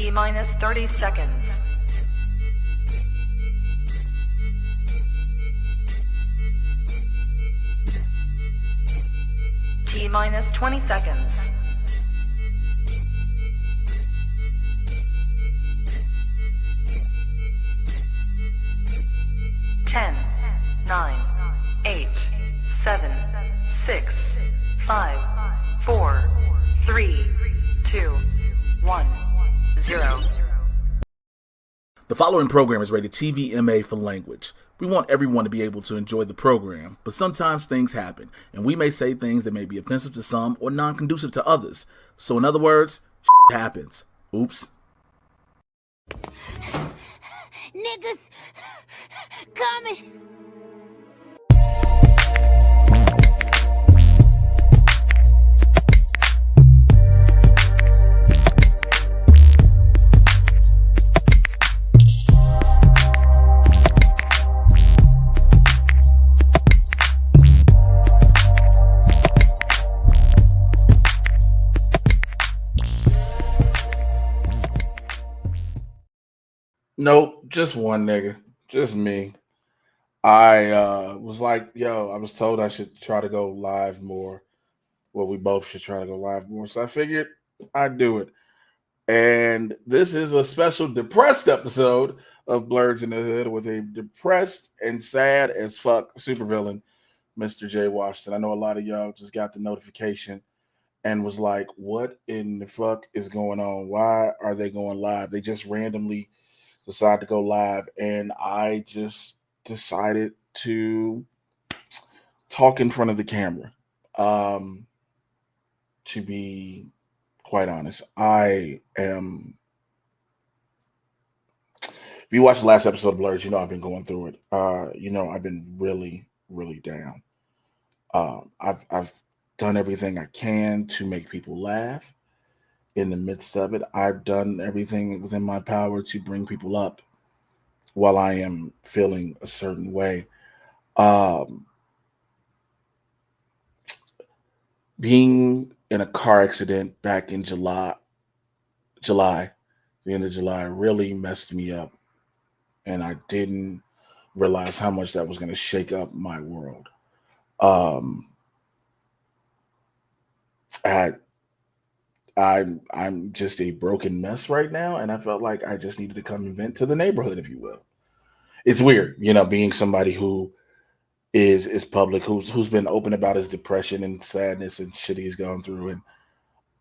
T-minus 30 seconds. T-minus 20 seconds. 10, 9, 8, 7, 6, 5, 4, 3, 2, 1, 0. The following program is rated TVMA for language. We want everyone to be able to enjoy the program, but sometimes things happen, and we may say things that may be offensive to some or non-conducive to others. So in other words, shit happens. Oops. Niggas coming. Nope, just one nigga, just me. I was like, yo, I was told I should try to go live more. Well, we both should try to go live more. So I figured I'd do it. And this is a special depressed episode of Blurs in the Hood with a depressed and sad as fuck supervillain, Mr. Jay Washington. I know a lot of y'all just got the notification and was like, what in the fuck is going on? Why are they going live? They just randomly decide to go live, and I just decided to talk in front of the camera. To be quite honest, I am. If you watched the last episode of Blurs, you know I've been going through it. I've been really, really down. I've done everything I can to make people laugh. In the midst of it, I've done everything within my power to bring people up while I am feeling a certain way. Being in a car accident back in July, the end of July, really messed me up. And I didn't realize how much that was going to shake up my world. I'm just a broken mess right now, and I felt like I just needed to come and vent to the neighborhood, if you will. It's weird, being somebody who is public, who's been open about his depression and sadness and shit he's gone through. And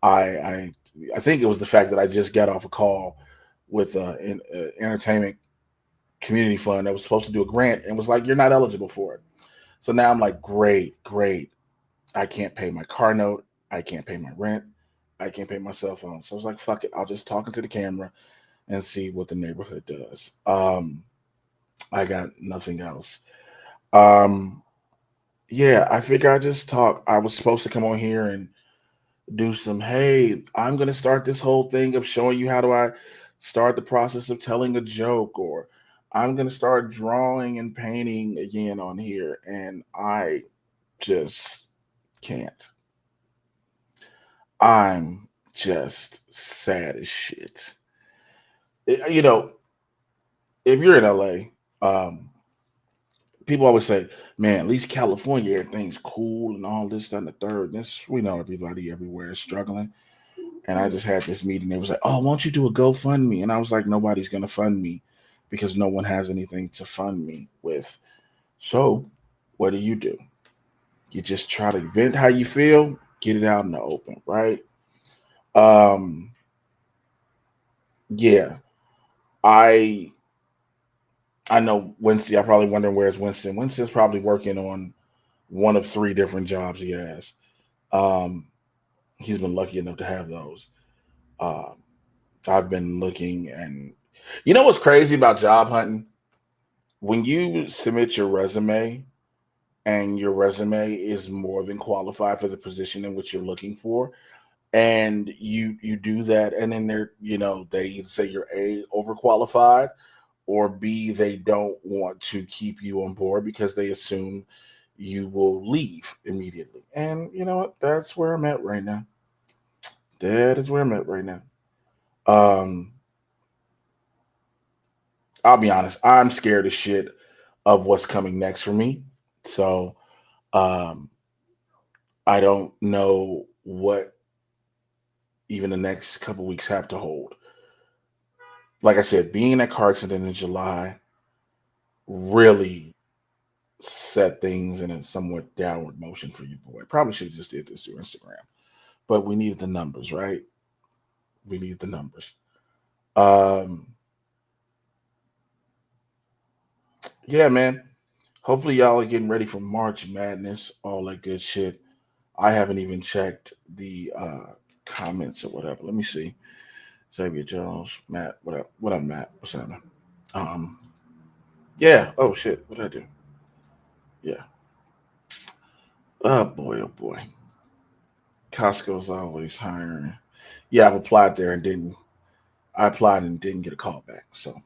I think it was the fact that I just got off a call with an entertainment community fund that was supposed to do a grant and was like, you're not eligible for it. So now I'm like, great. I can't pay my car note. I can't pay my rent. I can't pay my cell phone. So I was like, fuck it. I'll just talk into the camera and see what the neighborhood does. I got nothing else. I figure I just talk. I was supposed to come on here and do some, hey, I'm going to start this whole thing of showing you how do I start the process of telling a joke, or I'm going to start drawing and painting again on here. And I just can't. I'm just sad as shit. If you're in LA, people always say, man, at least California, everything's cool and all this, that, and the third. We know everybody everywhere is struggling. And I just had this meeting. They was like, oh, why don't you do a GoFundMe? And I was like, nobody's going to fund me because no one has anything to fund me with. So what do? You just try to vent how you feel, get it out in the open, right? I know Winston. I'm probably wondering where's Winston. Winston's probably working on one of 3 different jobs he has. He's been lucky enough to have those. I've been looking, and you know what's crazy about job hunting? When you submit your resume and your resume is more than qualified for the position in which you're looking for, and you do that, and then they either say you're A, overqualified, or B, they don't want to keep you on board because they assume you will leave immediately. And you know what? That's where I'm at right now. That is where I'm at right now. I'll be honest, I'm scared as shit of what's coming next for me. So um, I don't know what even the next couple weeks have to hold. Like I said, being in that car accident in July really set things in a somewhat downward motion for you, boy. Probably should have just did this through Instagram, but we needed the numbers, right? We need the numbers. Um, yeah, man. Hopefully, y'all are getting ready for March Madness, all that good shit. I haven't even checked the comments or whatever. Let me see. Xavier Jones, Matt, what up? What up, Matt? What's happening? Um, yeah. Oh shit. What did I do? Yeah. Oh boy. Oh boy. Costco's always hiring. Yeah, I've applied there and didn't. I applied and didn't get a call back. So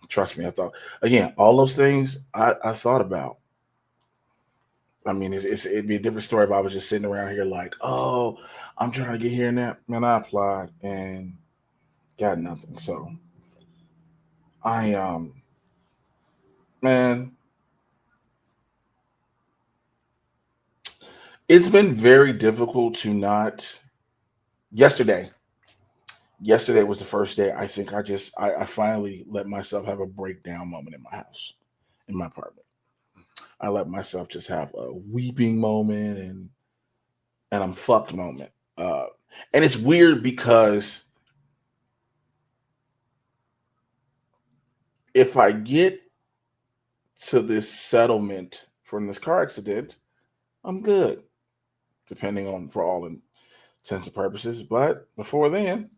trust me, I thought again all those things I thought about. I mean, it'd be a different story if I was just sitting around here like, oh, I'm trying to get here and that. Man, I applied and got nothing. So I man, it's been very difficult to not. Yesterday, yesterday was the first day. I think I finally let myself have a breakdown moment in my house, in my apartment. I let myself just have a weeping moment and I'm fucked moment. Uh, and it's weird because if I get to this settlement from this car accident, I'm good, depending on for all intents and purposes. But before then,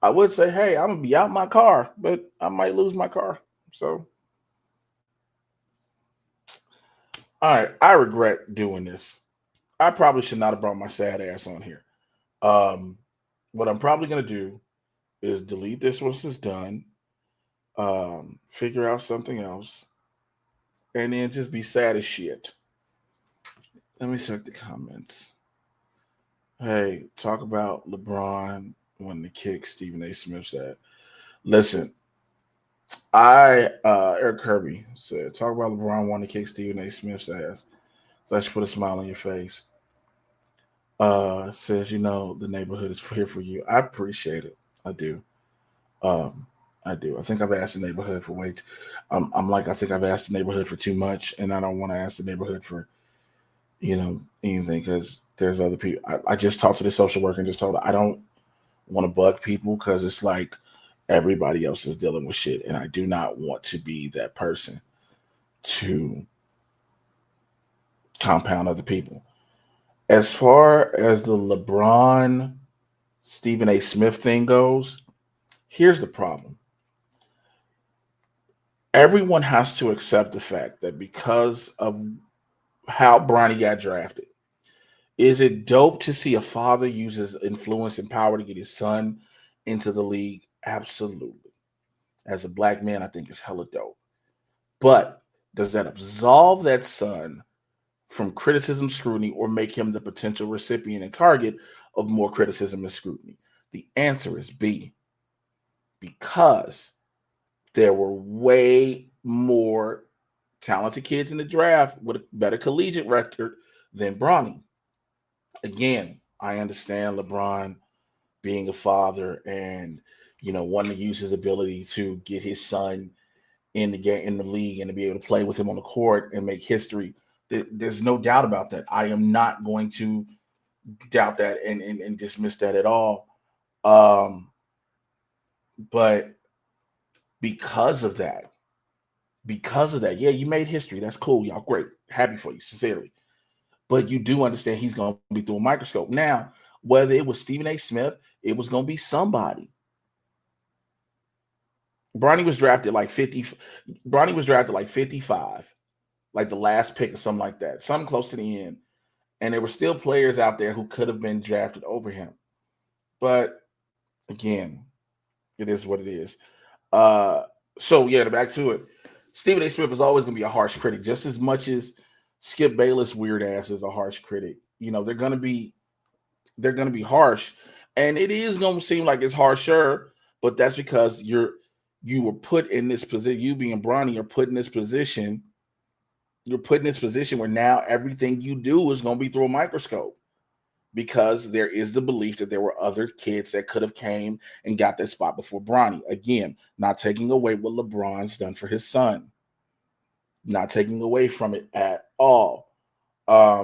I would say, hey, I'm gonna be out my car, but I might lose my car. So, all right, I regret doing this. I probably should not have brought my sad ass on here. Um, what I'm probably gonna do is delete this once it's done, figure out something else, and then just be sad as shit. Let me check the comments. Hey, talk about LeBron wanting to kick Stephen A. Smith's ass. Listen, Eric Kirby said, talk about LeBron wanting to kick Stephen A. Smith's ass. So I should put a smile on your face. Says, the neighborhood is here for you. I appreciate it. I do. Um, I do. I think I've asked the neighborhood for way. I think I've asked the neighborhood for too much, and I don't want to ask the neighborhood for anything because there's other people. I just talked to the social worker and just told her I don't want to bug people because it's like everybody else is dealing with shit, and I do not want to be that person to compound other people. As far as the LeBron Stephen A. Smith thing goes, here's the problem. Everyone has to accept the fact that because of how Bronny got drafted, is it dope to see a father use his influence and power to get his son into the league? Absolutely. As a black man, I think it's hella dope. But does that absolve that son from criticism, scrutiny, or make him the potential recipient and target of more criticism and scrutiny? The answer is B. Because there were way more talented kids in the draft with a better collegiate record than Bronny. Again, I understand LeBron being a father and wanting to use his ability to get his son in the game in the league and to be able to play with him on the court and make history. There's no doubt about that. I am not going to doubt that and dismiss that at all. But because of that, yeah, you made history. That's cool, y'all. Great. Happy for you, sincerely. But you do understand he's going to be through a microscope. Now, whether it was Stephen A. Smith, it was going to be somebody. Bronny was drafted like 50. Bronny was drafted like 55, like the last pick or something like that, something close to the end. And there were still players out there who could have been drafted over him. But again, it is what it is. So yeah, back to it. Stephen A. Smith is always going to be a harsh critic, just as much as Skip Bayless' weird ass is a harsh critic. They're going to be harsh, and it is going to seem like it's harsher, but that's because you were put in this position, you being Bronny, are put in this position. You're put in this position where now everything you do is going to be through a microscope, because there is the belief that there were other kids that could have came and got that spot before Bronny. Again, not taking away what LeBron's done for his son, not taking away from it at all. Now,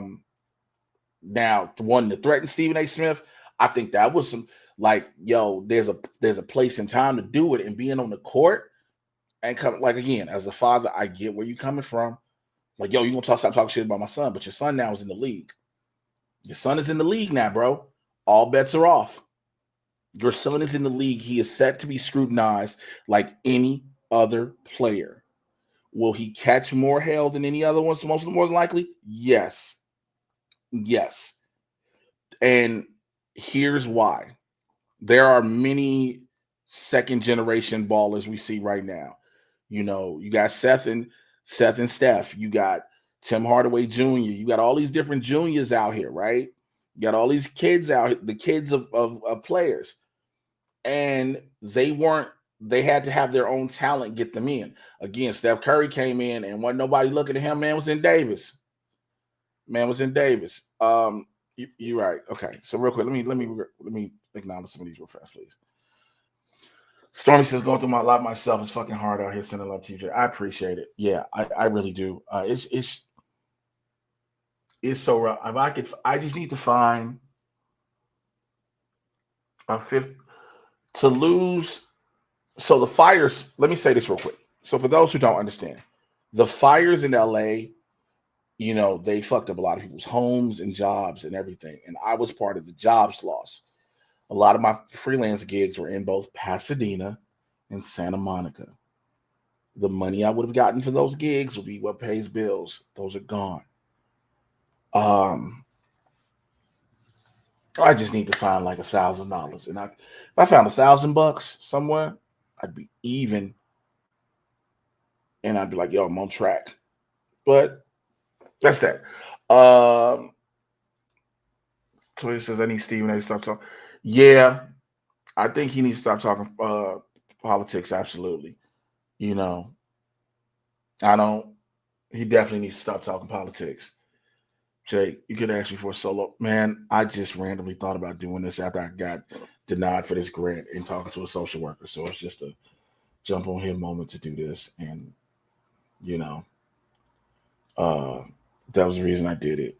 the one that threatened Stephen A. Smith, I think that was some, like, yo, there's a place and time to do it, and being on the court and come, like, again, as a father, I get where you're coming from. Like, yo, you gonna stop talking shit about my son, but your son now is in the league. Your son is in the league now, bro. All bets are off. Your son is in the league. He is set to be scrutinized like any other player. Will he catch more hell than any other ones? Most more than likely, yes. Yes. And here's why. There are many second generation ballers we see right now. You know, you got Seth and Steph. You got Tim Hardaway Jr. You got all these different juniors out here, right? You got all these kids out here, the kids of players. And they had to have their own talent get them in. Again, Steph Curry came in and wasn't nobody looking at him. Man was in Davis. You're right. Okay. So real quick, let me acknowledge some of these real fast, please. Stormy says, going through my life myself, it's fucking hard out here. Sending love, TJ. I appreciate it. Yeah, I really do. It's so rough. I just need to find a fifth to lose. So the fires, let me say this real quick. So for those who don't understand, the fires in LA, you know, they fucked up a lot of people's homes and jobs and everything. And I was part of the jobs loss. A lot of my freelance gigs were in both Pasadena and Santa Monica. The money I would have gotten for those gigs would be what pays bills. Those are gone. I just need to find like $1,000. And if I found $1,000 somewhere, I'd be even. And I'd be like, yo, I'm on track. But that's that. So he says, I need Stephen A. to stop talking. Yeah, I think he needs to stop talking politics. Absolutely. You know, he definitely needs to stop talking politics. Jake, you could ask me for a solo. Man, I just randomly thought about doing this after I got denied for this grant and talking to a social worker. So it's just a jump on him moment to do this. And, you know, that was the reason I did it.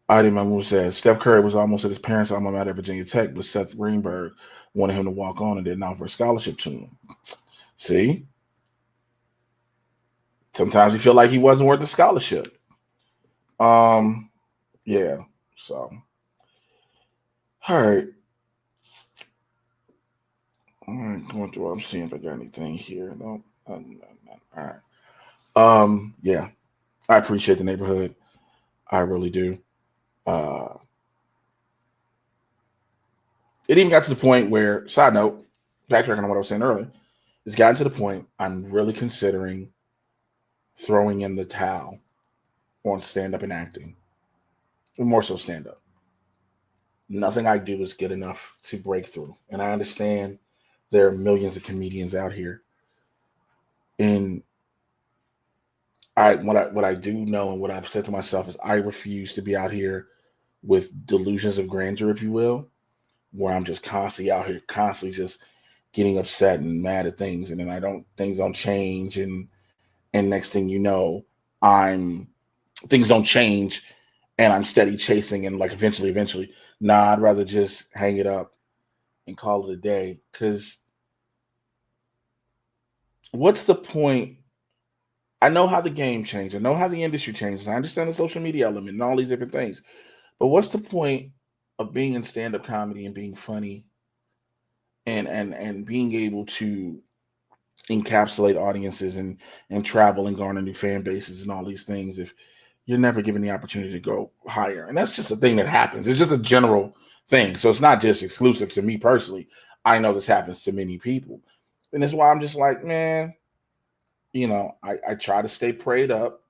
Adi Mahmoud says, Steph Curry was almost at his parents' alma mater at Virginia Tech, but Seth Greenberg wanted him to walk on and didn't offer a scholarship to him. See? Sometimes you feel like he wasn't worth the scholarship. Yeah, so. All right. All right, going through, I'm seeing if I got anything here. No. All right. Yeah. I appreciate the neighborhood. I really do. It even got to the point where, side note, backtracking on what I was saying earlier, it's gotten to the point I'm really considering throwing in the towel on stand-up and acting. More so stand-up. Nothing I do is good enough to break through. And I understand there are millions of comedians out here. And what I do know and what I've said to myself is I refuse to be out here with delusions of grandeur, if you will, where I'm just constantly out here, constantly just getting upset and mad at things, and then things don't change, and next thing you know, things don't change, and I'm steady chasing, and like eventually, nah, I'd rather just hang it up and call it a day, because what's the point? I know how the game changed. I know how the industry changes. I understand the social media element and all these different things. But what's the point of being in stand-up comedy and being funny and being able to encapsulate audiences and travel and garner new fan bases and all these things if you're never given the opportunity to go higher? And that's just a thing that happens. It's just a general thing. So it's not just exclusive to me personally. I know this happens to many people. And that's why I'm just like, man, you know, I try to stay prayed up,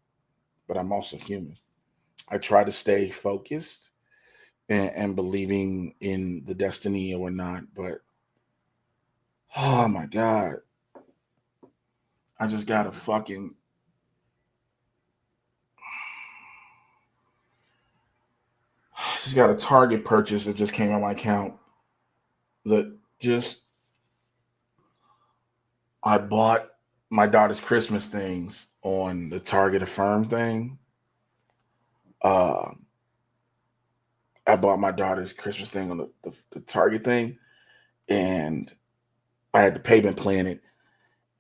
but I'm also human. I try to stay focused and believing in the destiny or not. But Oh my God. I just got a Target purchase that just came on my account that just I bought my daughter's Christmas things on the Target Affirm thing. Uh, I bought my daughter's Christmas thing on the Target thing, and I had the payment plan it,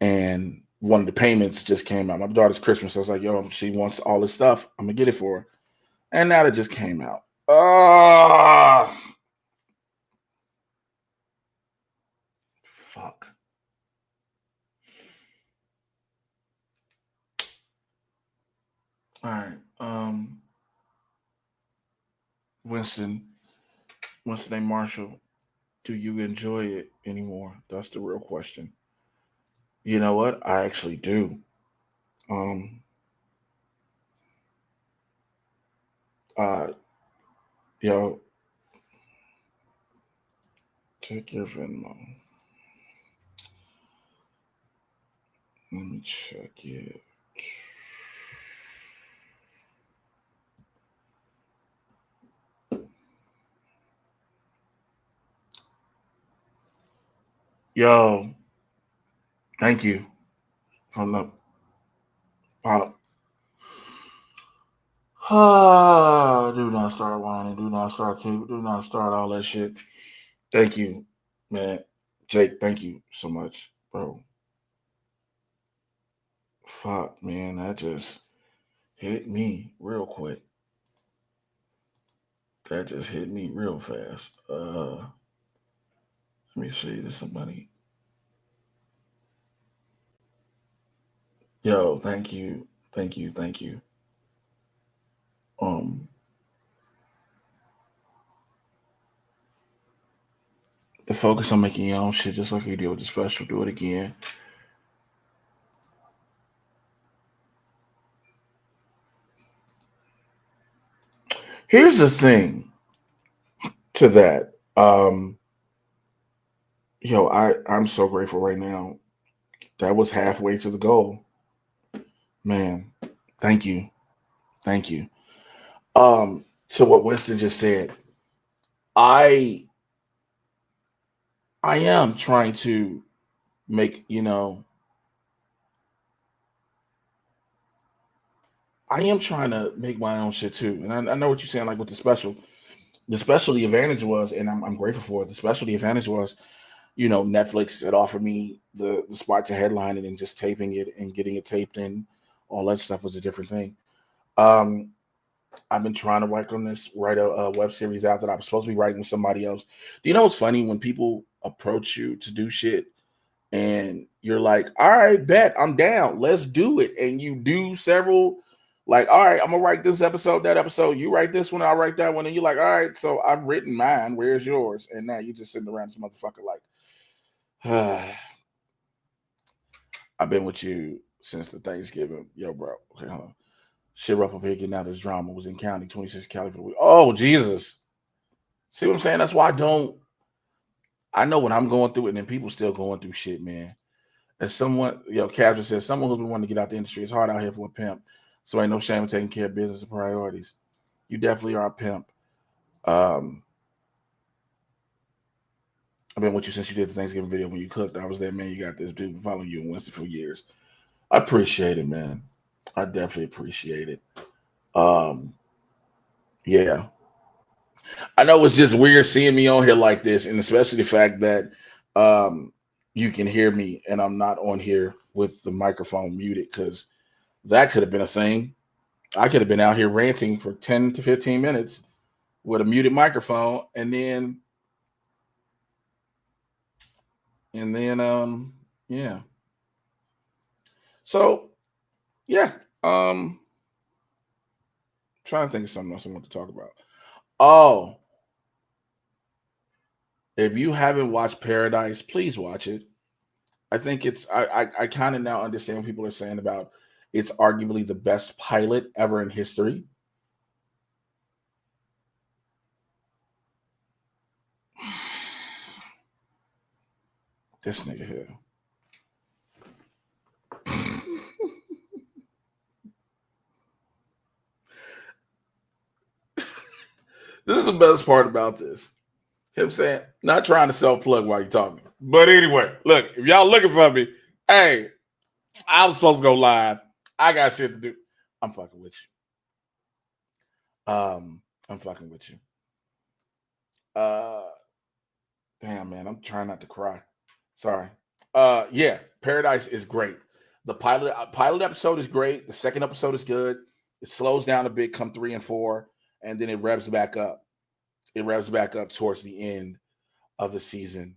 and one of the payments just came out. My daughter's Christmas. I was like, yo, she wants all this stuff. I'm gonna get it for her. And now it just came out. Ah, fuck. All right. Winston A. Marshall, do you enjoy it anymore? That's the real question. You know what? I actually do. Um, uh, yo, check your Venmo. Let me check it. Yo, thank you from the bottom. Ah, do not start whining. Do not start keep. Do not start all that shit. Thank you, man. Jake, thank you so much, bro. Fuck, man. That just hit me real quick. That just hit me real fast. Let me see. There's somebody. Yo, thank you. Thank you. Thank you. Um, the focus on making your own shit, just like you did with the special. Do it again. Here's the thing to that. Yo, I'm so grateful right now. That was halfway to the goal, man. Thank you, thank you. To what Winston just said, I I am trying to make I am trying to make my own shit too, and I know what you're saying. Like with the special, the advantage was, and I'm grateful for it. The special, the advantage was, Netflix had offered me the spot to headline it and just taping it and getting it taped in. All that stuff was a different thing. Um, I've been trying to work on this, write a web series out that I was supposed to be writing with somebody else. Do you know what's funny when people approach you to do shit and you're like, all right, bet I'm down, let's do it, and you do several. Like, all right, I'm gonna write this episode, that episode. You write this one, I'll write that one, and you're like, all right, so I've written mine. Where's yours? And now you're just sitting around this motherfucker like, I've been with you since the Thanksgiving. Yo, bro. Okay, hold on. Shit rough up here getting out of this drama. Was in county 26 Cali for the week. Oh, Jesus. See what I'm saying? That's why I know what I'm going through, and then people still going through shit, man. As someone, Casper says, someone who's been wanting to get out the industry, it's hard out here for a pimp. So ain't no shame in taking care of business and priorities. You definitely are a pimp. Um, I've been with you since you did the Thanksgiving video when you cooked. I was there, man. You got this dude following you in Winston for years. I appreciate it, man. I definitely appreciate it. Um, yeah. I know it's just weird seeing me on here like this, and especially the fact that you can hear me and I'm not on here with the microphone muted, because that could have been a thing. I could have been out here ranting for 10 to 15 minutes with a muted microphone, and then yeah. So yeah. Trying to think of something else I want to talk about. Oh, if you haven't watched Paradise, please watch it. I think I kind of now understand what people are saying about it's arguably the best pilot ever in history. This nigga here. This is the best part about this. Him saying, not trying to self-plug while you're talking. But anyway, look, if y'all looking for me, hey, I was supposed to go live. I got shit to do. I'm fucking with you. I'm fucking with you. Damn, man, I'm trying not to cry. Sorry. Yeah, Paradise is great. The pilot episode is great. The second episode is good. It slows down a bit come 3 and 4, and then it revs back up. It revs back up towards the end of the season.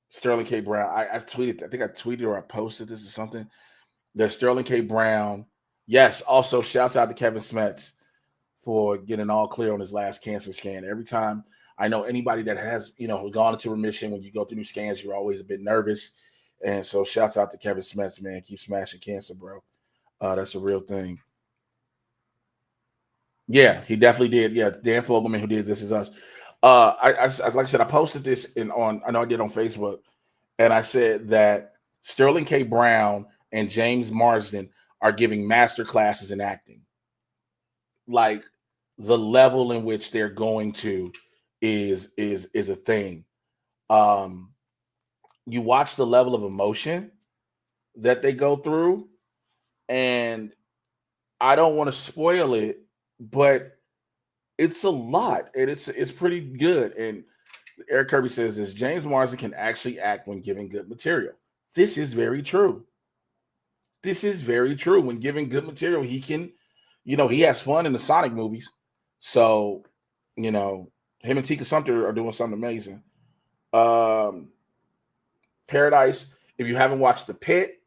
Sterling K. Brown. I tweeted. I think I tweeted or I posted this or something. There's Sterling K. Brown. Yes. Also, shouts out to Kevin Smets for getting all clear on his last cancer scan. Every time I know anybody that has, gone into remission, when you go through new scans, you're always a bit nervous. And so shouts out to Kevin Smets, man. Keep smashing cancer, bro. That's a real thing. Yeah, he definitely did. Yeah, Dan Fogelman, who did This Is Us. Like I said, I posted this I know I did on Facebook, and I said that Sterling K. Brown and James Marsden are giving master classes in acting. Like, the level in which they're going to is a thing. You watch the level of emotion that they go through, and I don't want to spoil it, but it's a lot, and it's pretty good. And Eric Kirby says this: James Marsden can actually act when given good material. This is very true. This is very true. When given good material, he can, he has fun in the Sonic movies. So, him and Tika Sumpter are doing something amazing. Paradise, if you haven't watched The Pit,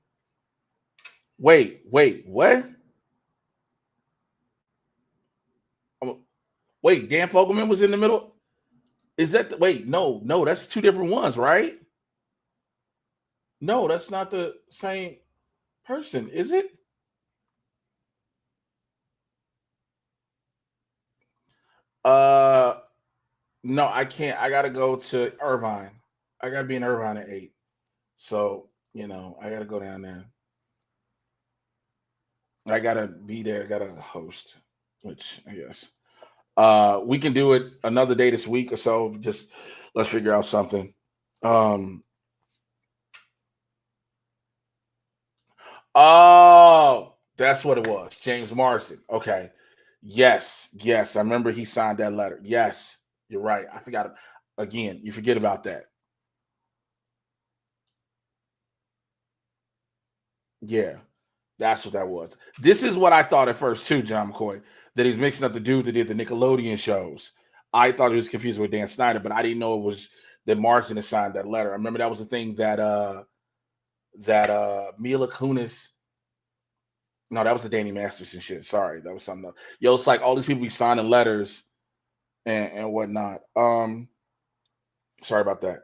wait, what? Wait, Dan Fogelman was in the middle? Is that no, that's two different ones, right? No, that's not the same person, is it? No, I can't. I gotta go to Irvine. I gotta be in Irvine at 8. So, I gotta go down there. I gotta be there. I gotta host, which I guess. We can do it another day this week or so. Just let's figure out something. Oh, that's what it was. James Marsden. Okay. Yes. I remember he signed that letter. Yes, you're right. I forgot. Again, you forget about that. Yeah, that's what that was. This is what I thought at first too, John McCoy, that he's mixing up the dude that did the Nickelodeon shows. I thought he was confused with Dan Snyder, but I didn't know it was that Marsden had signed that letter. I remember that was the thing that Mila Kunis. No, that was the Danny Masterson shit. Sorry, that was something else. Yo, it's like all these people be signing letters and whatnot. Sorry about that.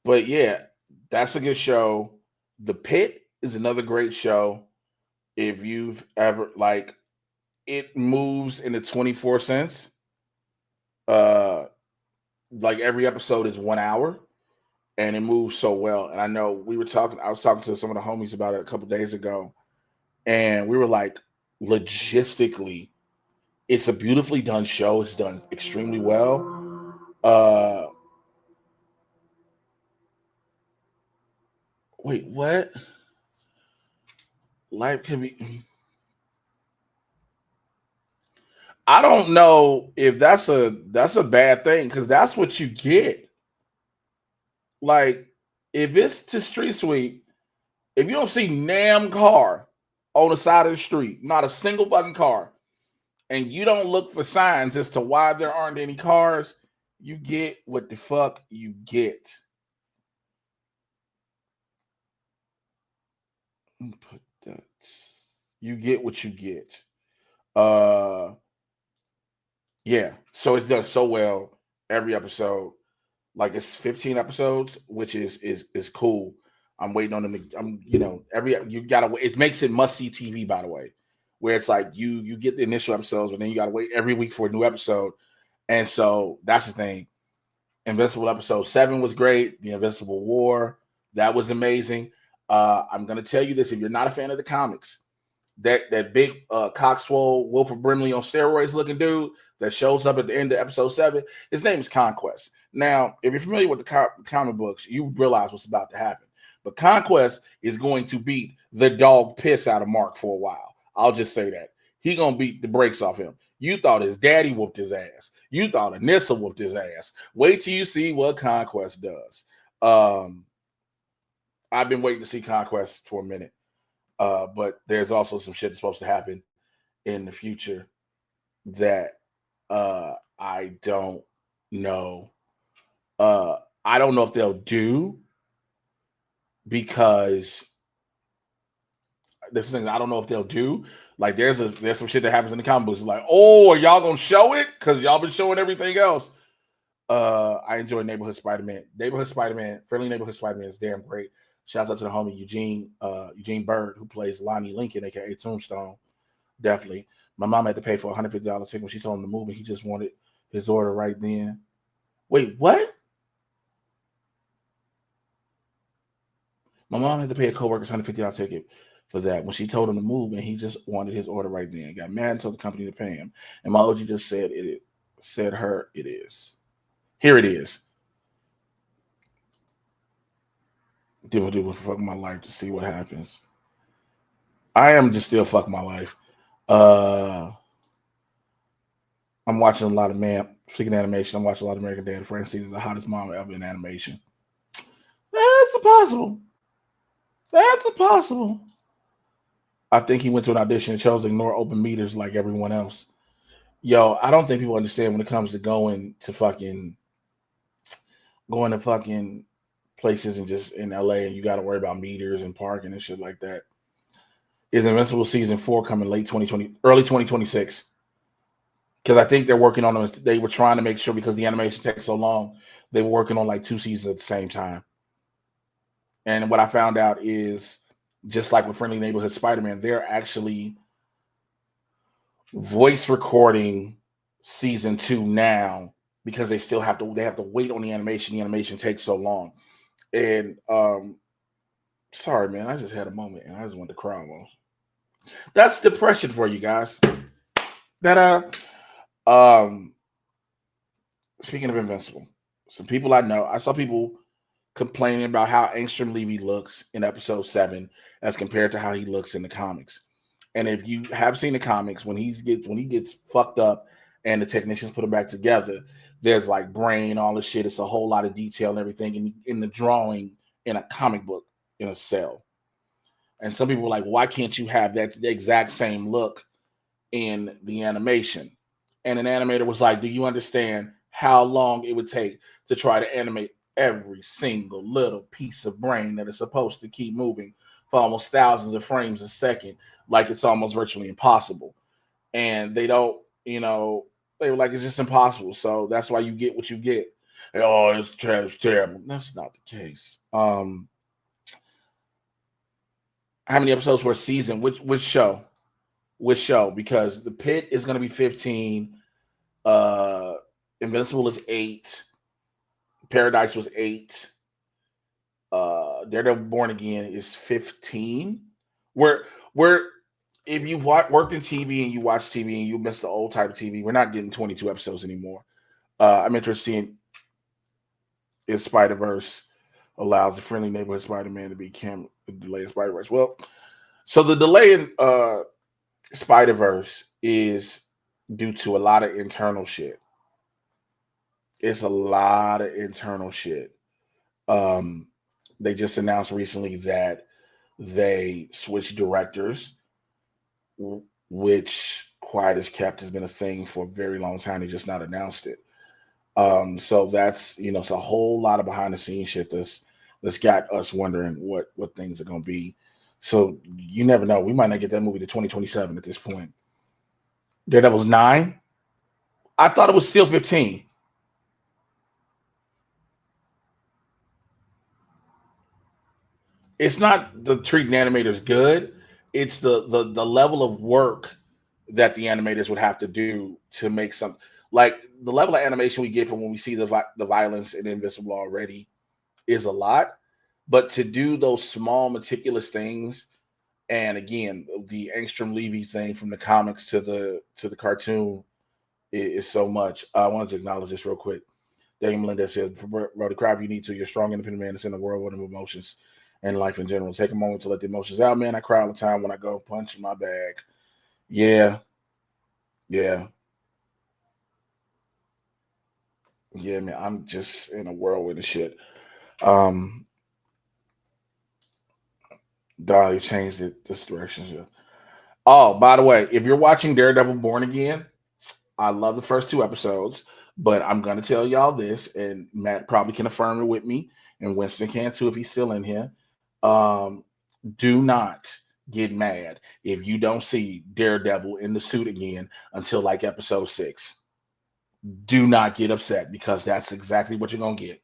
But yeah, that's a good show. The Pit is another great show. If you've ever it moves in the 24 cents. Like every episode is 1 hour, and it moves so well. And I know I was talking to some of the homies about it a couple days ago, and we were like, logistically, it's a beautifully done show. It's done extremely well. Wait, what? Life can be. I don't know if that's a bad thing, because that's what you get. Like, if it's to street sweep, if you don't see Nam car on the side of the street, not a single fucking car, and you don't look for signs as to why there aren't any cars, you get what the fuck you get. Put that. You get what you get. Yeah. So it's done so well every episode. Like, it's 15 episodes, which is cool. I'm waiting on them. You gotta wait. It makes it must see TV, by the way, where it's like you get the initial episodes, but then you gotta wait every week for a new episode. And so that's the thing. Invincible episode 7 was great. The Invincible War, that was amazing. I'm gonna tell you this: if you're not a fan of the comics, that big cockswole Wilford Brimley on steroids looking dude that shows up at the end of episode 7, his name is Conquest. Now, if you're familiar with the comic books, you realize what's about to happen. But Conquest is going to beat the dog piss out of Mark for a while. I'll just say that. He gonna beat the brakes off him. You thought his daddy whooped his ass. You thought Anissa whooped his ass. Wait till you see what Conquest does. I've been waiting to see Conquest for a minute. But there's also some shit that's supposed to happen in the future that I don't know. I don't know if they'll do, because there's things I don't know if they'll do. Like there's some shit that happens in the comic books. It's like, oh, are y'all gonna show it? Because y'all been showing everything else. I enjoy Neighborhood Spider-Man. Friendly Neighborhood Spider-Man is damn great. Shouts out to the homie Eugene Bird, who plays Lonnie Lincoln, aka Tombstone. Definitely. My mom had to pay for $150 ticket when she told him to move, and he just wanted his order right then. Wait, what? My mom had to pay a coworker's $150 ticket for that when she told him to move, and he just wanted his order right then. Got mad and told the company to pay him. And my OG just said it is. Here it is. Do fuck my life to see what happens. I am just still fuck my life. I'm watching a lot of freaking animation. I'm watching a lot of American Dad. Francine is the hottest mom ever in animation. That's possible. I think he went to an audition and chose to ignore open meters like everyone else. Yo, I don't think people understand when it comes to going to fucking places and just in LA, and you got to worry about meters and parking and shit like that. Is Invincible season 4 coming late 2020, early 2026? Because I think they're working on them. They were trying to make sure, because the animation takes so long, they were working on like 2 seasons at the same time. And what I found out is, just like with Friendly Neighborhood Spider-Man, they're actually voice recording season 2 now, because they have to wait on the animation. The animation takes so long. And sorry, man, I just had a moment and I just wanted to cry almost. That's depression for you guys. Speaking of Invincible, some people I saw people complaining about how Angstrom Levy looks in episode 7 as compared to how he looks in the comics. And if you have seen the comics, when he gets fucked up and the technicians put him back together, there's like brain, all this shit. It's a whole lot of detail and everything in the drawing in a comic book in a cell. And some people were like, why can't you have the exact same look in the animation? And an animator was like, do you understand how long it would take to try to animate every single little piece of brain that is supposed to keep moving for almost thousands of frames a second? Like, it's almost virtually impossible. And they don't, they were like, it's just impossible. So that's why you get what you get. And, oh, it's terrible. That's not the case. How many episodes for a season? Which show? Which show? Because The Pit is going to be 15. Invincible is 8. Paradise was 8. Daredevil Born Again is 15. Where if you've worked in TV and you watch TV and you miss the old type of TV, we're not getting 22 episodes anymore. I'm interested in if Spider-Verse allows the Friendly Neighborhood Spider-Man to be delay in Spider-Verse. Well, so the delay in Spider-Verse is due to a lot of internal shit. It's a lot of internal shit. They just announced recently that they switched directors, which, quiet as kept, has been a thing for a very long time. They just not announced it. So that's, it's a whole lot of behind the scenes shit that's got us wondering what things are going to be. So you never know. We might not get that movie to 2027 at this point. Daredevil's 9. I thought it was still 15. It's not the treating animators good. It's the level of work that the animators would have to do to make some, like, the level of animation we get from when we see the violence in Invincible already is a lot. But to do those small, meticulous things, and again, the Angstrom Levy thing from the comics to the cartoon is so much. I wanted to acknowledge this real quick. Daniel Melendez said, "Brother Crab, you need to. You're a strong, independent man that's in the world with emotions and life in general. Take a moment to let the emotions out, man. I cry all the time when I go punch my bag." Yeah, yeah, yeah, man. I'm just in a whirlwind of shit. Dolly changed this direction. Yeah. Oh, by the way, if you're watching Daredevil Born Again, I love the first 2 episodes, but I'm gonna tell y'all this, and Matt probably can affirm it with me, and Winston can too if he's still in here. Um, do not get mad if you don't see Daredevil in the suit again until like episode 6. Do not get upset because that's exactly what you're gonna get.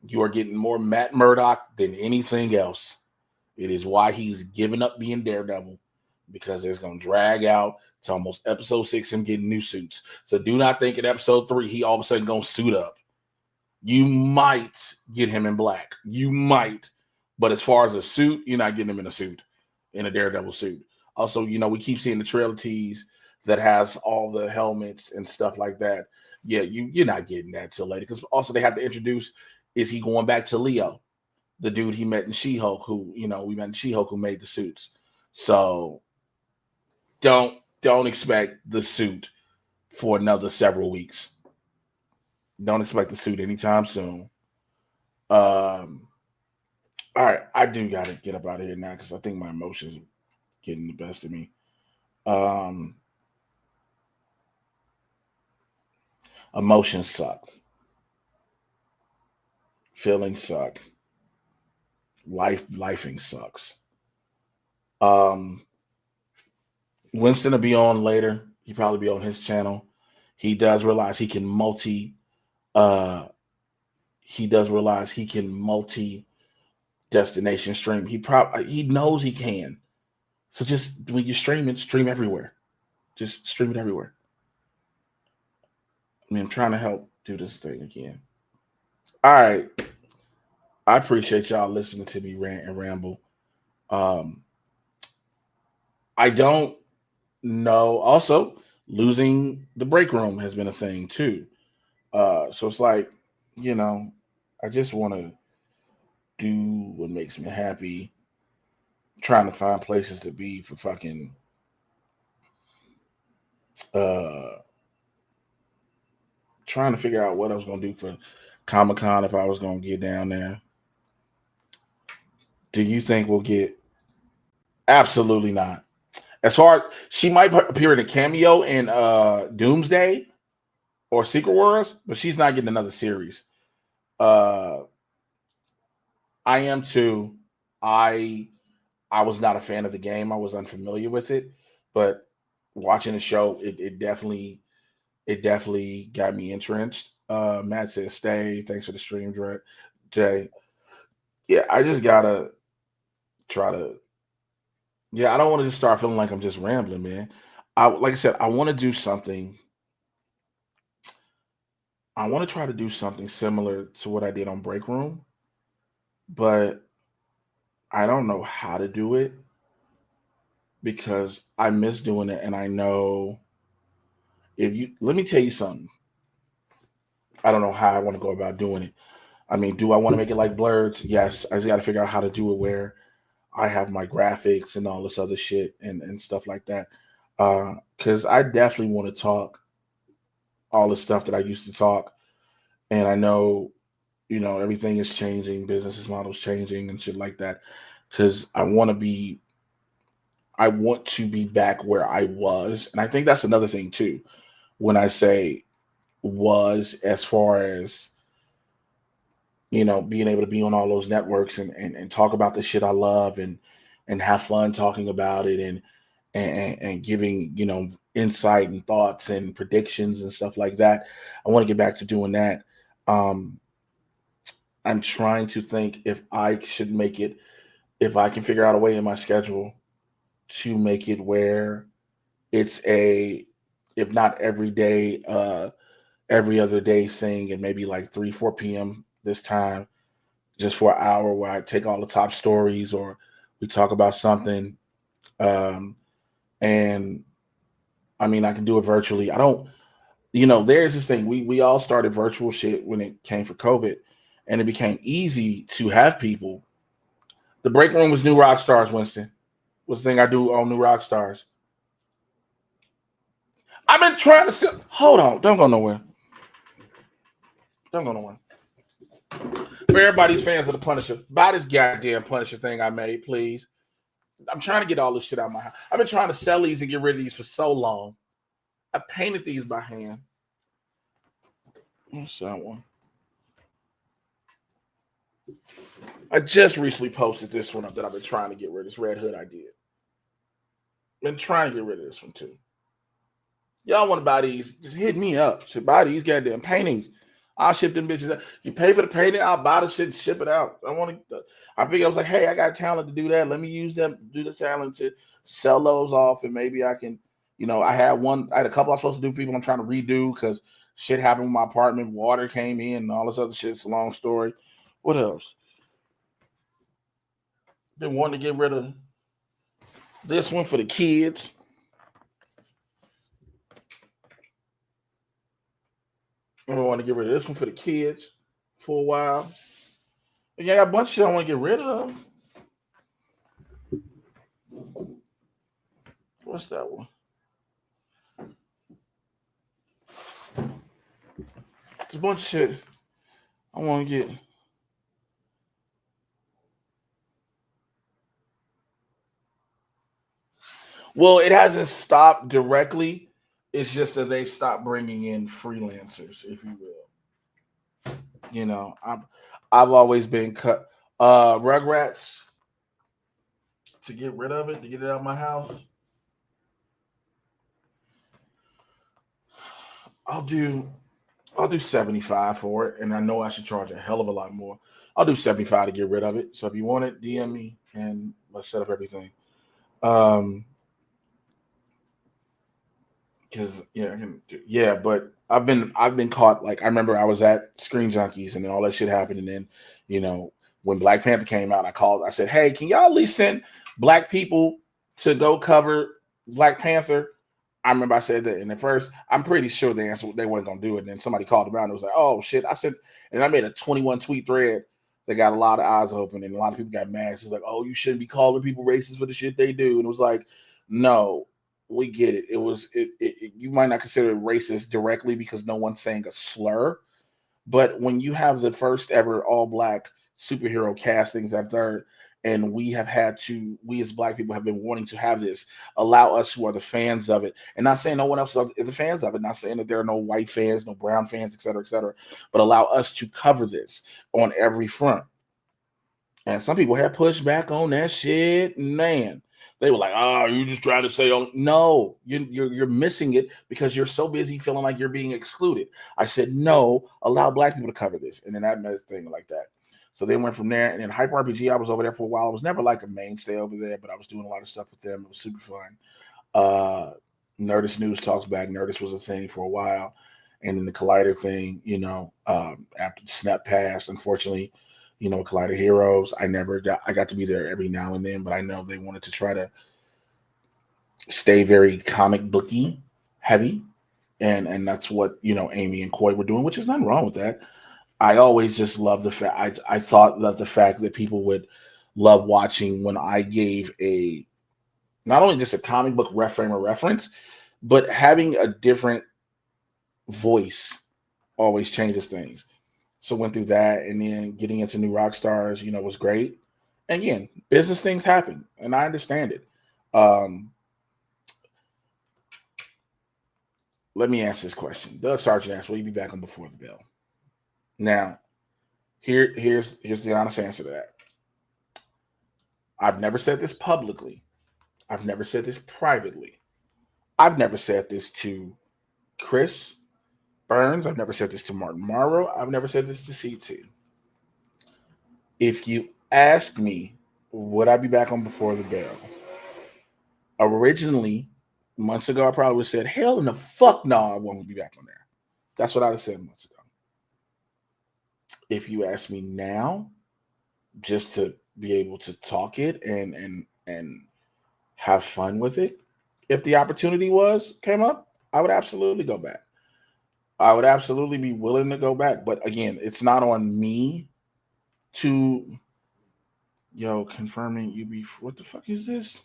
You are getting more Matt Murdock than anything else. It is why he's given up being Daredevil, because it's going to drag out to almost episode 6 him getting new suits. So do not think in episode 3 he all of a sudden going to suit up. You might get him in black. You might. But as far as a suit, you're not getting him in a suit, in a Daredevil suit. Also, we keep seeing the trailer tease that has all the helmets and stuff like that. Yeah, you're not getting that till later. Because also they have to introduce, is he going back to Leo? The dude he met in She-Hulk, who, we met in She-Hulk, who made the suits. So don't expect the suit for another several weeks. Don't expect the suit anytime soon. All right, I do gotta get up out of here now because I think my emotions are getting the best of me. Emotions suck. Feelings suck. Lifing sucks. Winston will be on later. He'll probably be on his channel. He does realize he can multi destination stream. He knows he can. So just when you stream it, stream everywhere. Just stream it everywhere. I'm trying to help do this thing again. All right. I appreciate y'all listening to me rant and ramble. I don't know. Also, losing the break room has been a thing too. So it's like, I just want to do what makes me happy. Trying to find places to be for fucking trying to figure out what I was gonna do for Comic-Con if I was gonna get down there. Do you think we'll get? Absolutely not. As far she might appear in a cameo in Doomsday or Secret Wars, but she's not getting another series. I am too. I was not a fan of the game. I was unfamiliar with it, but watching the show, it definitely got me entrenched. Matt says stay. Thanks for the stream, Jay. Yeah, I just gotta try to. Yeah, I don't want to just start feeling like I'm just rambling, man. Like I said, I want to do something. I want to try to do something similar to what I did on Break Room, but I don't know how to do it because I miss doing it, and I know let me tell you something. I don't know how I want to go about doing it. Do I want to make it like Blurs? Yes. I just got to figure out how to do it where I have my graphics and all this other shit and stuff like that. Because I definitely want to talk all the stuff that I used to talk. And I know, everything is changing, business models changing and shit like that. Because I want to be back where I was. And I think that's another thing too. When I say was, as far as being able to be on all those networks and talk about the shit I love and have fun talking about it and giving insight and thoughts and predictions and stuff like that. I want to get back to doing that. I'm trying to think if I should make it, if I can figure out a way in my schedule to make it where it's if not every day, every other day thing, and maybe like 3, 4 p.m. this time, just for an hour where I take all the top stories or we talk about something. And I mean, I can do it virtually. I don't, there's this thing. We all started virtual shit when it came for COVID, and it became easy to have people. The break room was New Rock Stars, Winston. What's the thing I do on New Rock Stars? I've been trying to sit. Hold on. Don't go nowhere. Don't go nowhere. For everybody's fans of the Punisher, buy this goddamn Punisher thing I made, please. I'm trying to get all this shit out of my house. I've been trying to sell these and get rid of these for so long. I painted these by hand. What's that one? I just recently posted this one up that I've been trying to get rid of. This Red Hood I did. Been trying to get rid of this one too. Y'all want to buy these? Just hit me up. Should buy these goddamn paintings. I'll ship them bitches out. You pay for the painting, I'll buy the shit and ship it out. I figured I was like, hey, I got talent to do that. Let me use them, do the talent to sell those off, and maybe I can, I had a couple I was supposed to do for people I'm trying to redo because shit happened with my apartment. Water came in and all this other shit. It's a long story. What else? Been wanting to get rid of this one for the kids. I want to get rid of this one for the kids for a while. And yeah, I got a bunch of shit I want to get rid of. What's that one? It's a bunch of shit I want to get. Well, it hasn't stopped directly. It's just that they stopped bringing in freelancers, if you will. I've always been cut Rugrats to get rid of it, to get it out of my house. I'll do 75 for it, and I know I should charge a hell of a lot more. I'll do 75 to get rid of it. So if you want it, DM me and let's set up everything. Because but I've been caught. Like I remember I was at Screen Junkies and then all that shit happened, and then when Black Panther came out, I said, hey, can y'all at least send black people to go cover Black Panther? I remember I said that, and at first I'm pretty sure they answered they weren't gonna do it. And then somebody called them out and it was like, oh shit. I said, and I made a 21 tweet thread that got a lot of eyes open, and a lot of people got mad. It was like, oh, you shouldn't be calling people racist for the shit they do. And it was like, no. We get it. It was you might not consider it racist directly because no one's saying a slur, but when you have the first ever all black superhero castings at third, and we as black people have been wanting to have this, allow us who are the fans of it, and not saying no one else is the fans of it, not saying that there are no white fans, no brown fans, et cetera, but allow us to cover this on every front. And some people have pushed back on that shit, man. They were like, "Oh, you just trying to say, oh no, you're missing it because you're so busy feeling like you're being excluded." I said, "No, allow black people to cover this," and then that made a thing like that. So they went from there, and then Hyper RPG, I was over there for a while. I was never like a mainstay over there, but I was doing a lot of stuff with them. It was super fun. Nerdist News Talks Back. Nerdist was a thing for a while, and then the Collider thing. After Snap passed, unfortunately. Collider Heroes. I got to be there every now and then, but I know they wanted to try to stay very comic booky heavy. And that's what, Amy and Coy were doing, which is nothing wrong with that. I always just love the fact, I thought that the fact that people would love watching when I gave not only just a comic book frame of reference, but having a different voice always changes things. So went through that, and then getting into New Rock Stars, was great. And again, business things happen, and I understand it. Let me ask this question. Doug Sargent asked, will you be back on Before the Bell? Now, here's the honest answer to that. I've never said this publicly. I've never said this privately. I've never said this to Chris Burns. I've never said this to Martin Morrow. I've never said this to CT. If you asked me, would I be back on Before the Bell? Originally, months ago, I probably would have said, hell in the fuck no, I won't be back on there. That's what I'd have said months ago. If you ask me now, just to be able to talk it and have fun with it, if the opportunity came up, I would absolutely go back. I would absolutely be willing to go back. But again, it's not on me to confirming what the fuck is this?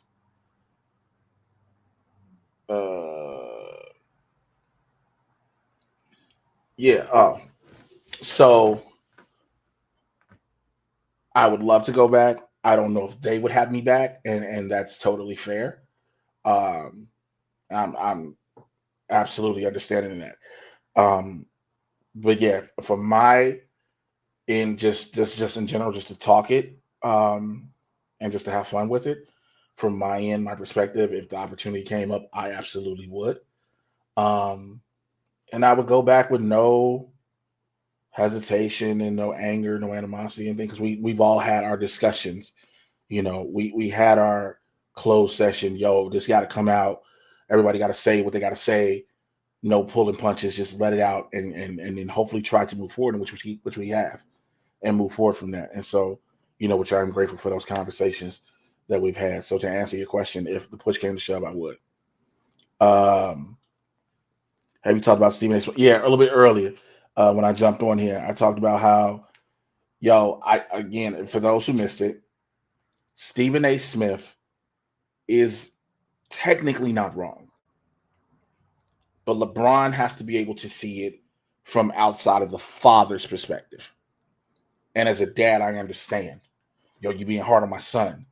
Yeah. Oh, so I would love to go back. I don't know if they would have me back, and that's totally fair. I'm absolutely understanding that. But yeah, for my in just in general, just to talk it, and just to have fun with it. From my end, my perspective, if the opportunity came up, I absolutely would. And I would go back with no hesitation and no anger, no animosity, and things. Because we've all had our discussions. We had our closed session. Yo, this got to come out. Everybody got to say what they got to say. No pulling punches. Just let it out, and then hopefully try to move forward, which we have, and move forward from that. And so, which I'm grateful for those conversations that we've had. So to answer your question, if the push came to shove, I would. Have you talked about Stephen A. Smith? Yeah, a little bit earlier when I jumped on here, I talked about how, again, for those who missed it, Stephen A. Smith is technically not wrong. But LeBron has to be able to see it from outside of the father's perspective. And as a dad, I understand. You being hard on my son.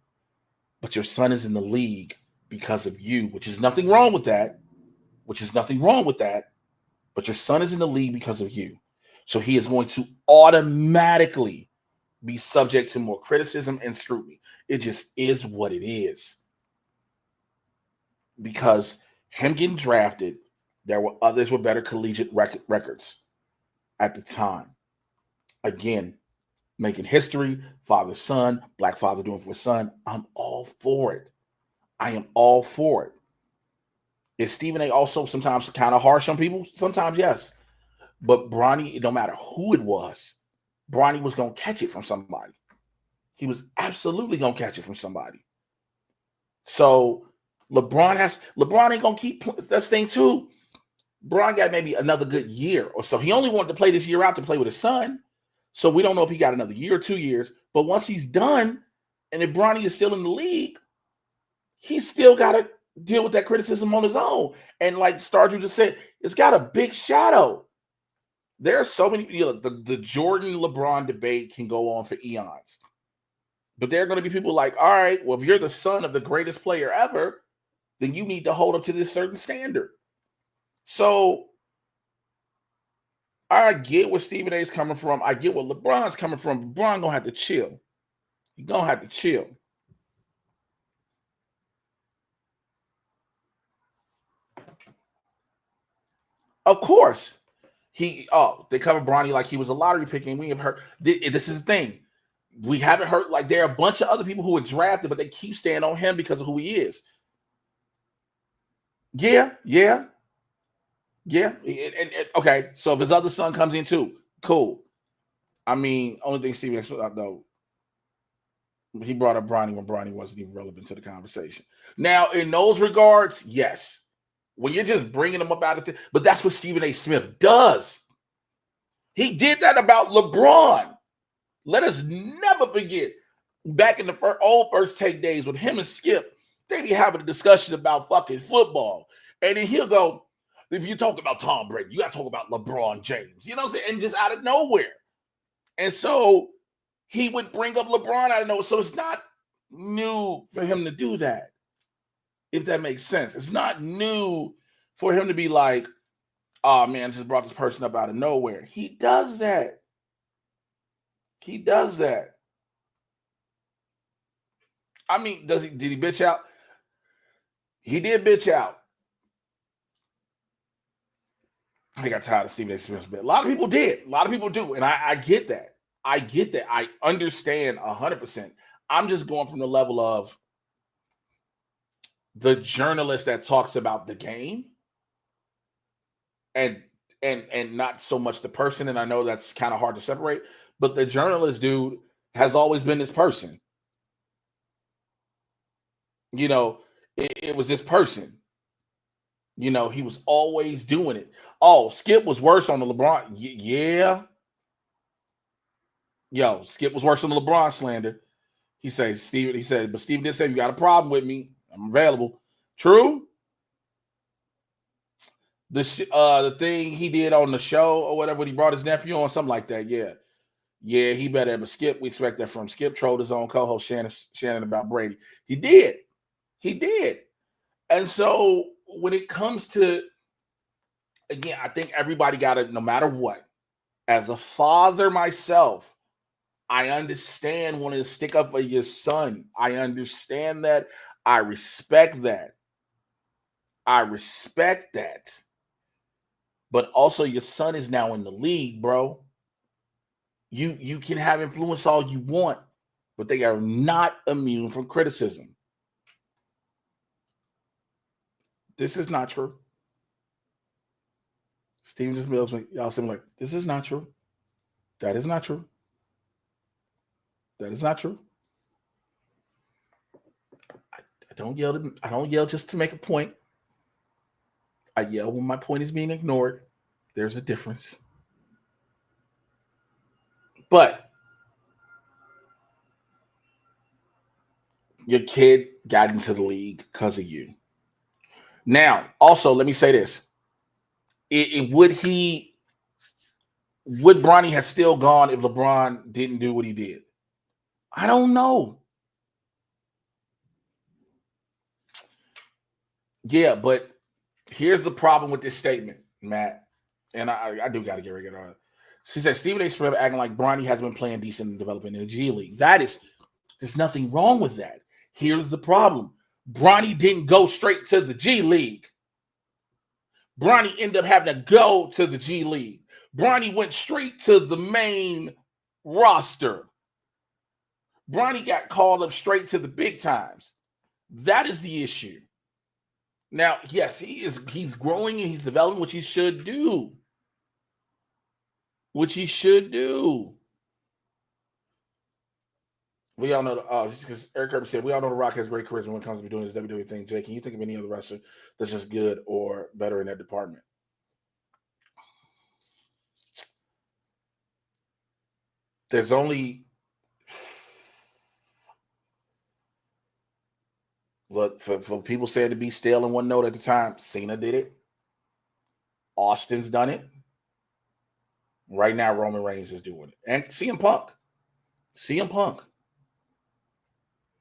But your son is in the league because of you, which is nothing wrong with that. But your son is in the league because of you. So he is going to automatically be subject to more criticism and scrutiny. It just is what it is. Because him getting drafted, there were others with better collegiate records at the time. Again, making history, father, son, black father doing for his son. I'm all for it. I am all for it. Is Stephen A. also sometimes kind of harsh on people? Sometimes, yes. But Bronny, no matter who it was, Bronny was going to catch it from somebody. He was absolutely going to catch it from somebody. So LeBron ain't going to keep this thing too. Bron got maybe another good year or so. He only wanted to play this year out to play with his son. So we don't know if he got another year or 2 years. But once he's done, and if Bronny is still in the league, he's still got to deal with that criticism on his own. And like Stardew just said, it's got a big shadow. There are so many, the Jordan LeBron debate can go on for eons. But there are going to be people like, all right, well, if you're the son of the greatest player ever, then you need to hold up to this certain standard. So I get where Stephen A. is coming from. I get where LeBron's coming from. LeBron going to have to chill. He's going to have to chill. Of course. They covered Bronny like he was a lottery pick, and we have heard. This is the thing. We haven't heard, like, there are a bunch of other people who were drafted, but they keep staying on him because of who he is. Yeah. And okay, so if his other son comes in too, cool. I mean, only thing Stephen though, he brought up Bronny when Bronny wasn't even relevant to the conversation. Now, in those regards, yes. When you're just bringing him up out of but that's what Stephen A. Smith does. He did that about LeBron. Let us never forget, back in the first take days with him and Skip, they be having a discussion about fucking football. And then he'll go, if you talk about Tom Brady, you got to talk about LeBron James. You know what I'm saying? And just out of nowhere. And so he would bring up LeBron out of nowhere. So it's not new for him to do that, if that makes sense. It's not new for him to be like, oh, man, just brought this person up out of nowhere. He does that. I mean, did he bitch out? He did bitch out. I got tired of Stephen A. Smith's bit. A lot of people did. A lot of people do. And I get that. I understand 100%. I'm just going from the level of the journalist that talks about the game and and not so much the person. And I know that's kind of hard to separate, but the journalist dude has always been this person. You know, it was this person. You know, he was always doing it. Oh, Skip was worse on the LeBron. Yeah. Yo, Skip was worse on the LeBron slander. He said, but Steven did say, you got a problem with me. I'm available. True. The thing he did on the show or whatever, when he brought his nephew on, something like that. Yeah. Yeah, he better have a Skip. We expect that from Skip. Trolled his own co-host Shannon about Brady. He did. And so when it comes to, again, I think everybody got to, no matter what, as a father myself, I understand wanting to stick up for your son. I understand that. I respect that. But also, your son is now in the league, bro. You can have influence all you want, but they are not immune from criticism. This is not true. Steven just Mills, y'all seem like, this is not true. That is not true. That is not true. I don't yell just to make a point. I yell when my point is being ignored. There's a difference. But your kid got into the league because of you. Now, also, let me say this. Would Bronny have still gone if LeBron didn't do what he did? I don't know. Yeah, but here's the problem with this statement, Matt. And I do got to get rid of it. She said Stephen A. Smith acting like Bronny has been playing decent and developing in the G League. There's nothing wrong with that. Here's the problem. Bronny didn't go straight to the G League. Bronny ended up having to go to the G League. Bronny went straight to the main roster. Bronny got called up straight to the big times. That is the issue. Now, yes, he's growing and he's developing, which he should do. We all know, just because Eric Kirby said, we all know The Rock has great charisma when it comes to doing his WWE thing. Jay, can you think of any other wrestler that's just good or better in that department? There's only, look, for people saying to be stale in one note at the time, Cena did it. Austin's done it. Right now, Roman Reigns is doing it. And CM Punk.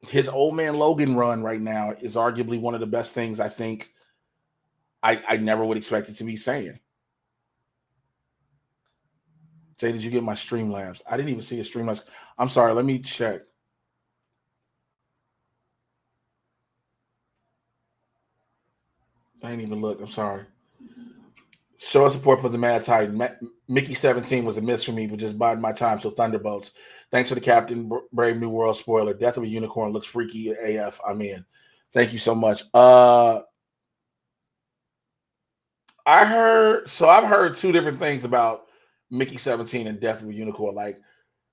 His Old Man Logan run right now is arguably one of the best things I think I never would expect it to be saying. Jay, did you get my Streamlabs? I didn't even see a Streamlabs. I'm sorry. Let me check. I didn't even look. I'm sorry. Show support for the Mad Titan. Mickey 17 was a miss for me, but just biding my time. So Thunderbolts. Thanks for the Captain Brave New World spoiler. Death of a Unicorn looks freaky AF. I'm in. Thank you so much. I've heard two different things about Mickey 17 and Death of a Unicorn. Like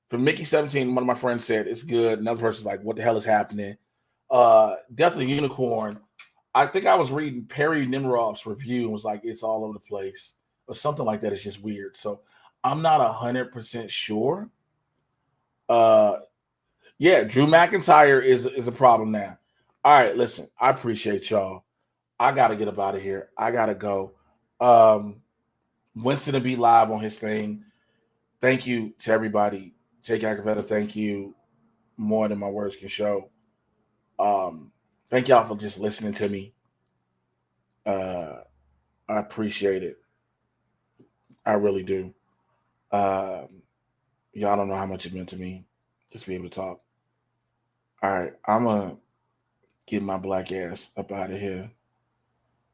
for Mickey 17, one of my friends said it's good. Another person's like, what the hell is happening? Death of the Unicorn. I think I was reading Perry Nimrov's review and was like, it's all over the place or something like that. It's just weird. So I'm not 100% sure. Yeah, Drew McIntyre is a problem now. All right, listen, I appreciate y'all. I got to get up out of here. I got to go. Winston will be live on his thing. Thank you to everybody. Jake Acavetta, thank you more than my words can show. Thank y'all for just listening to me. I appreciate it. I really do. Y'all don't know how much it meant to me just to be able to talk. All right, I'm going to get my black ass up out of here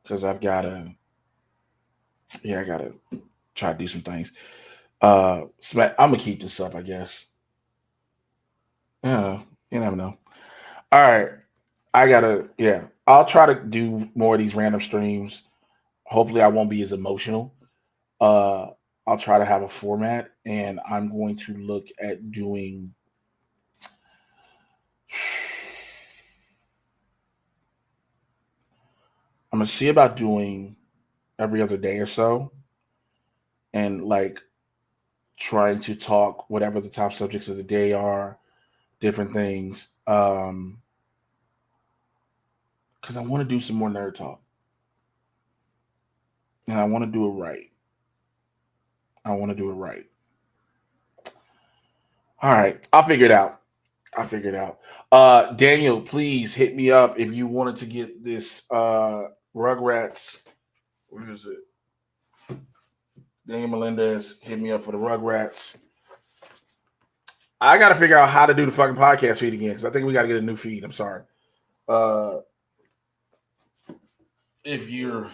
because I got to try to do some things. I'm going to keep this up, I guess. Yeah, you never know. All right. I'll try to do more of these random streams. Hopefully I won't be as emotional. I'll try to have a format, and I'm going to look at doing. I'm gonna see about doing every other day or so, and like trying to talk whatever the top subjects of the day are, different things. Because I want to do some more nerd talk, and I want to do it right. All right, I'll figure it out. Daniel, please hit me up if you wanted to get this Rugrats. Where is it? Daniel Melendez, hit me up for the Rugrats. I got to figure out how to do the fucking podcast feed again, because I think we got to get a new feed. I'm sorry. If you're,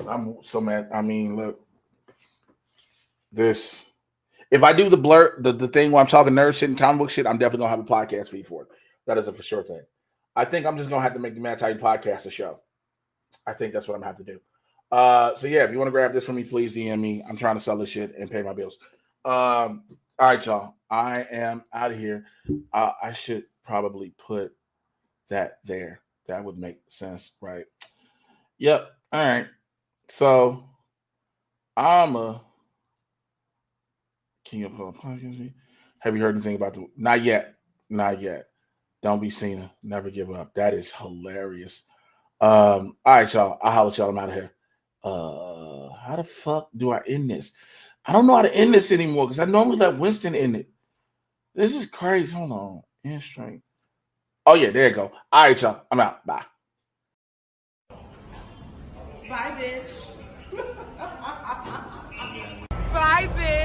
I'm so mad. I mean, look, this. If I do the blur, the thing where I'm talking nerd shit and comic book shit, I'm definitely gonna have a podcast feed for it. That is a for sure thing. I think I'm just gonna have to make the Mad Titan podcast a show. I think that's what I'm gonna have to do. So yeah, if you want to grab this from me, please DM me. I'm trying to sell this shit and pay my bills. All right, y'all. I am out of here. I should probably put that there. That would make sense, right? Yep. All right. So I'm a King of Podcast. Have you heard anything about the? Not yet. Don't be Cena. Never give up. That is hilarious. All right, y'all. I'll holler at y'all. I'm out of here. How the fuck do I end this? I don't know how to end this anymore because I normally let Winston end it. This is crazy. Hold on. End strength. Oh yeah, there you go. All right, y'all. I'm out. Bye. Bye, bitch. Bye, bitch.